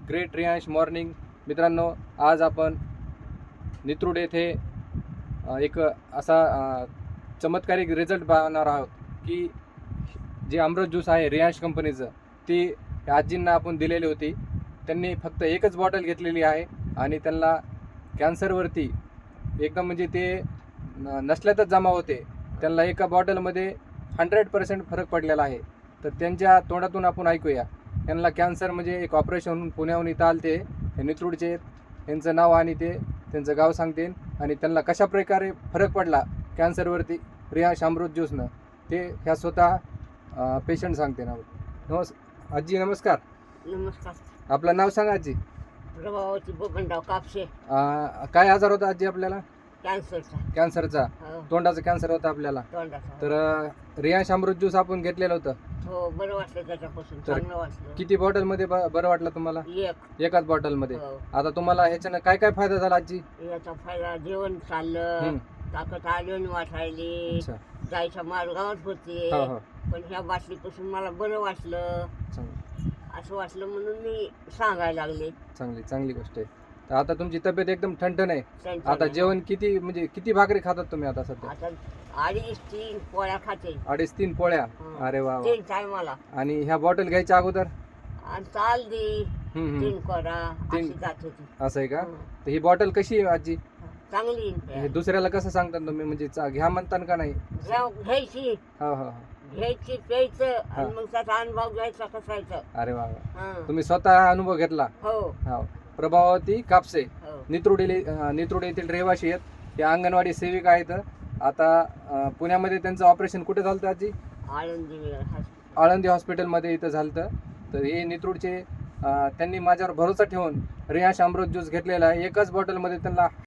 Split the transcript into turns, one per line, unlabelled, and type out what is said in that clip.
Great Riyansh morning. मित्रांनो, आज आपण नित्रूड येथे एक असा चमत्कारिक रिझल्ट पाहणार आहोत की जे अमृत ज्यूस आहे रियांश कंपनीचं, ती आजींना आपण दिलेली होती. त्यांनी फक्त एकच बॉटल घेतलेली आहे आणि त्यांना कॅन्सरवरती एकदम म्हणजे ते नसल्यातच जमा होते. त्यांना एका बॉटलमध्ये 100% फरक पडलेला आहे. तर त्यांच्या तोंडातून आपण ऐकूया. त्यांना कॅन्सर म्हणजे एक ऑपरेशन पुण्याहून इथं आलते, नित्रूडचे, यांचं नाव आणि ते त्यांचं गाव सांगते आणि त्यांना कशा प्रकारे फरक पडला कॅन्सरवरती रियांश अमृत ज्यूसनं, ते ह्या स्वतः पेशंट सांगते ना. आजी नमस्कार.
नमस्कार.
आपलं नाव सांगा आजी.
प्रभावती बबनराव कापसे.
काय आजार होता आजी आपल्याला? कॅन्सरचा.
हो,
तोंडाचा कॅन्सर होता आपल्याला.
तोंडाचा.
तर रियांश अमृत ज्यूस आपण घेतलेलं होतं.
हो, बरं वाटलं त्याच्यापासून,
तर
चांगलं वाटलं.
किती बॉटलमध्ये बरं वाटलं तुम्हाला? एकाच बॉटलमध्ये.
हो.
आता तुम्हाला ह्याच्यानं काय काय फायदा झाला आजी?
याचा फायदा, जेवण चाललं, ताकद आली वाटायली,
अच्छा.
जायच्या मार्गावर होते.
हो हो,
पण ह्या बाटलीपासून मला बरं वाटलं,
चांगली
असं वाटलं म्हणून मी सांगायला लागले.
चांगली गोष्ट आहे. तर आता तुमची तब्येत एकदम ठणठण आहे.
त्यांच्या
आता जेवण किती भाकरी खातात तुम्ही आता सध्या?
आता 2-3 पोळ्या खाते.
2.5-3 पोळ्या.
हं.
अरे वा वा.
3 टायमाला.
आणि ह्या बॉटल घ्यायच्या अगोदर
आणि चाल दे,
हम्म.
3 कोरा
तीन.
अशी जात होती.
असं आहे का?
हं.
तर ही बॉटल कशी आहे आजी?
चांगली
हे दुसऱ्याला कसं सांगता तुम्ही, म्हणजे घ्या म्हणता का नाही?
घ्यायची,
हो हो हो.
घ्यायची, प्यायचं
हा.
आणि मग त्याचा अनुभव घ्यायचा, कसायचं.
अरे वा वा.
हं.
तुम्ही स्वतः अनुभव घेतला.
हो
हो. प्रभावती कापसे,
हो.
नित्रूड येथील रहिवासी आहेत. ते अंगणवाडी सेविका आहेत. आता पुण्यामध्ये त्यांचं ऑपरेशन कुठे झालं होतं आजी? आळंदी हॉस्पिटलमध्ये इथं झालं. तर हे नित्रूडचे त्यांनी माझ्यावर भरोसा ठेवून रियांश अमृत ज्यूस घेतलेला आहे. एकच बॉटलमध्ये त्यांना